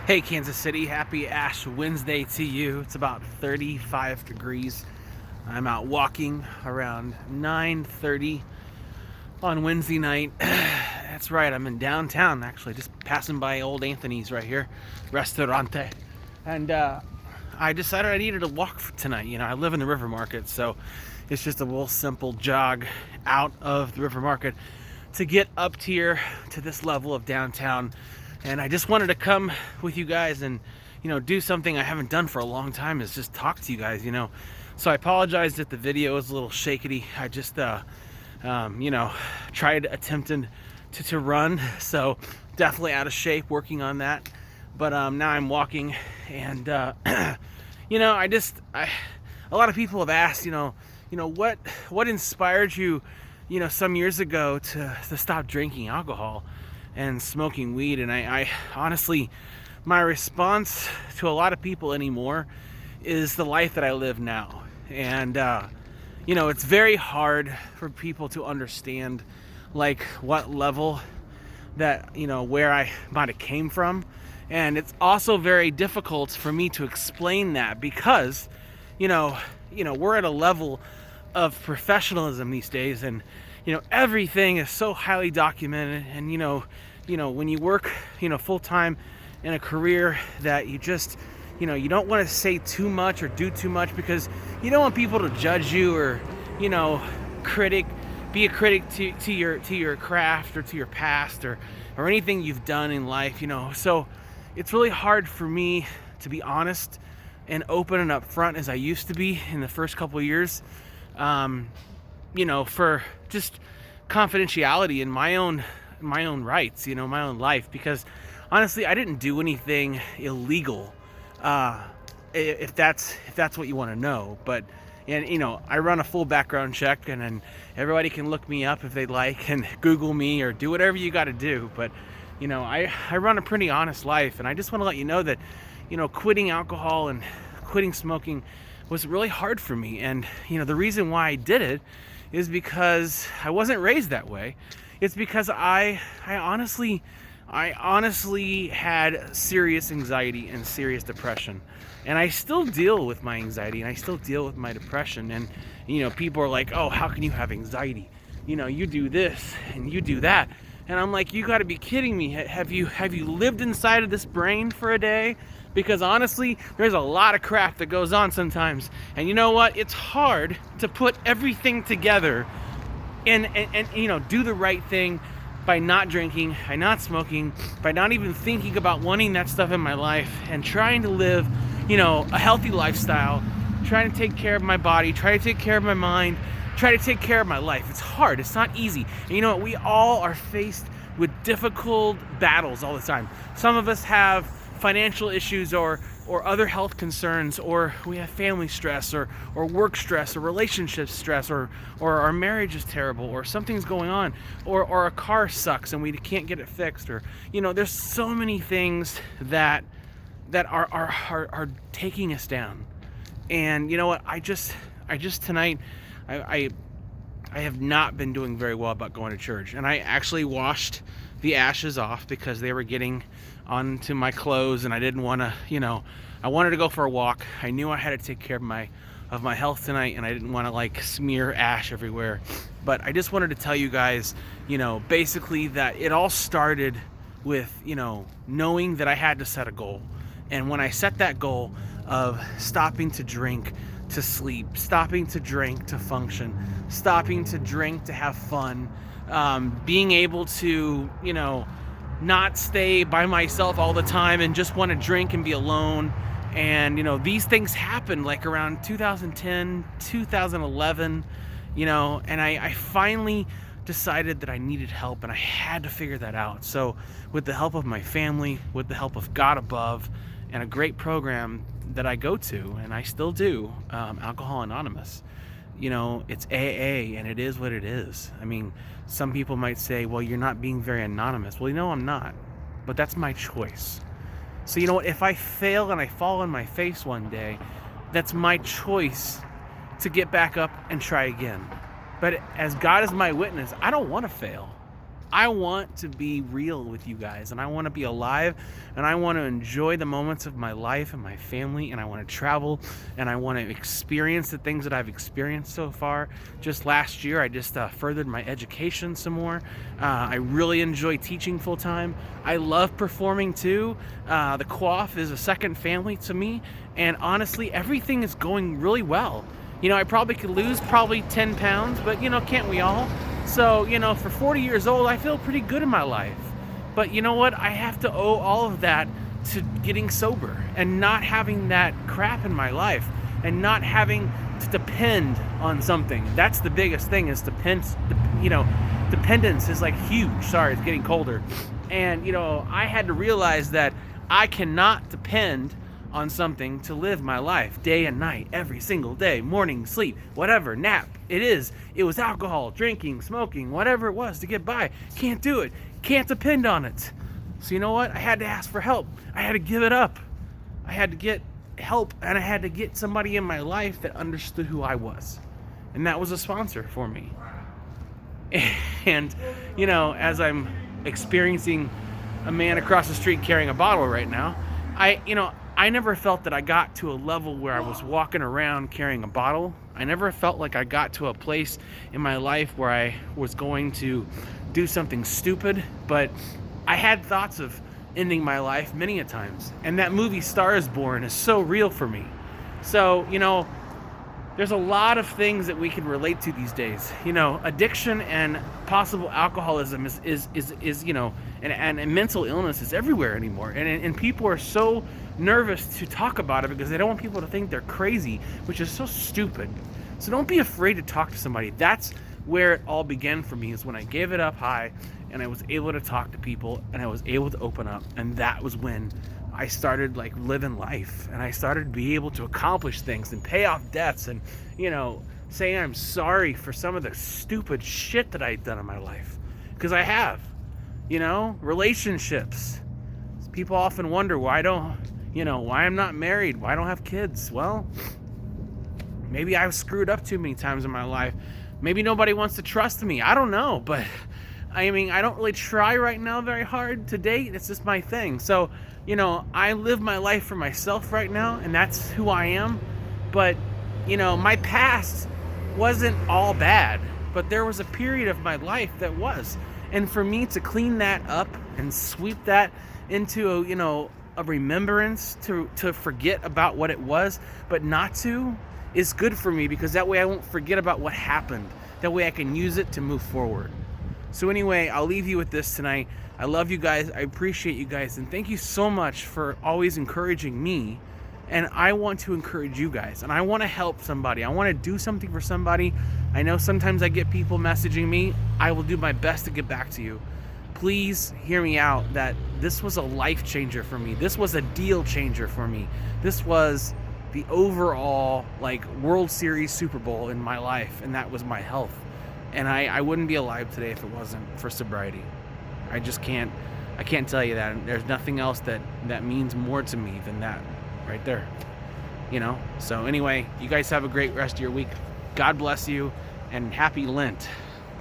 Hey Kansas City, happy Ash Wednesday to you. It's about 35 degrees. I'm out walking around 9:30 on Wednesday night. That's right, I'm in downtown actually, just passing by old Anthony's right here, Restaurante. And I decided I needed to walk tonight. I live in the River Market, so it's just a little simple jog out of the River Market to get up here to this level of downtown. And I just wanted to come with you guys and, do something I haven't done for a long time, is just talk to you guys, So I apologize that the video is a little shakety. I just, tried attempting to run. So definitely out of shape, working on that. But now I'm walking and, a lot of people have asked, what inspired you, some years ago to stop drinking alcohol and smoking weed. And I honestly, my response to a lot of people anymore is the life that I live now. And it's very hard for people to understand like what level that, where I might have came from. And it's also very difficult for me to explain that because we're at a level of professionalism these days, and everything is so highly documented. And when you work full time in a career that you just you don't want to say too much or do too much because you don't want people to judge you or be a critic to your craft or to your past or anything you've done in life. So it's really hard for me to be honest and open and upfront as I used to be in the first couple of years, for just confidentiality in my own rights, my own life, because honestly, I didn't do anything illegal, if that's what you want to know. But I run a full background check, and then everybody can look me up if they'd like and Google me or do whatever you got to do. But I run a pretty honest life, and I just want to let you know that quitting alcohol and quitting smoking was really hard for me. And the reason why I did it is because I wasn't raised that way. It's because I honestly had serious anxiety and serious depression. And I still deal with my anxiety and I still deal with my depression. And people are like, "Oh, how can you have anxiety? You do this and you do that." And I'm like, "You got to be kidding me. Have you lived inside of this brain for a day?" Because honestly, there's a lot of crap that goes on sometimes. And you know what? It's hard to put everything together and do the right thing by not drinking, by not smoking, by not even thinking about wanting that stuff in my life, and trying to live, a healthy lifestyle, trying to take care of my body, try to take care of my mind, try to take care of my life. It's hard. It's not easy. And we all are faced with difficult battles all the time. Some of us have financial issues or other health concerns, or we have family stress or work stress or relationship stress, or our marriage is terrible, or something's going on, or a car sucks and we can't get it fixed, or there's so many things that are taking us down. And I just tonight I have not been doing very well about going to church, and I actually washed the ashes off because they were getting onto my clothes, and I didn't want to, I wanted to go for a walk. I knew I had to take care of my health tonight, and I didn't want to smear ash everywhere. But I just wanted to tell you guys, basically that it all started with, knowing that I had to set a goal. And when I set that goal of stopping to drink to sleep, stopping to drink to function, stopping to drink to have fun, being able to, not stay by myself all the time and just want to drink and be alone. And these things happened around 2010, 2011, and I finally decided that I needed help, and I had to figure that out. So with the help of my family, with the help of God above, and a great program that I go to, and I still do, Alcohol Anonymous, it's AA, and it is what it is. I mean, some people might say, "Well, you're not being very anonymous." Well, I'm not, but that's my choice. So what? If I fail and I fall on my face one day, that's my choice to get back up and try again. But as God is my witness, I don't want to fail. I want to be real with you guys, and I want to be alive, and I want to enjoy the moments of my life and my family, and I want to travel, and I want to experience the things that I've experienced so far. Just last year, I just furthered my education some more. I really enjoy teaching full time. I love performing too. The Quaff is a second family to me, and honestly, everything is going really well. I probably could lose 10 pounds, but can't we all? So, for 40 years old, I feel pretty good in my life. But you know what? I have to owe all of that to getting sober and not having that crap in my life and not having to depend on something. That's the biggest thing is dependence is like huge. Sorry, it's getting colder. And, I had to realize that I cannot depend on something to live my life day and night, every single day, morning, sleep, whatever, nap. It was alcohol, drinking, smoking, whatever it was to get by. Can't do it. Can't depend on it. So you know what? I had to ask for help. I had to give it up. I had to get help, and I had to get somebody in my life that understood who I was. And that was a sponsor for me. And, as I'm experiencing a man across the street carrying a bottle right now, I never felt that I got to a level where I was walking around carrying a bottle. I never felt like I got to a place in my life where I was going to do something stupid, but I had thoughts of ending my life many a times. And that movie Star is Born is so real for me. So, there's a lot of things that we can relate to these days. Addiction and possible alcoholism is and mental illness is everywhere anymore. And people are so nervous to talk about it because they don't want people to think they're crazy, which is so stupid. So don't be afraid to talk to somebody. That's where it all began for me, is when I gave it up high and I was able to talk to people and I was able to open up. And that was when I started living life, and I started to be able to accomplish things and pay off debts and, say I'm sorry for some of the stupid shit that I've done in my life. Because I have, relationships. People often wonder why I'm not married, why I don't have kids. Well, maybe I've screwed up too many times in my life. Maybe nobody wants to trust me. I don't know, but I don't really try right now very hard to date. It's just my thing. So, I live my life for myself right now, and that's who I am. But, my past wasn't all bad, but there was a period of my life that was. And for me to clean that up and sweep that into a remembrance, to forget about what it was, but not to, is good for me, because that way I won't forget about what happened. That way I can use it to move forward. So anyway, I'll leave you with this tonight. I love you guys. I appreciate you guys. And thank you so much for always encouraging me. And I want to encourage you guys. And I want to help somebody. I want to do something for somebody. I know sometimes I get people messaging me. I will do my best to get back to you. Please hear me out that this was a life changer for me. This was a deal changer for me. This was the overall World Series Super Bowl in my life. And that was my health. And I wouldn't be alive today if it wasn't for sobriety. I can't tell you that. There's nothing else that means more to me than that right there. So anyway, you guys have a great rest of your week. God bless you, and happy Lent.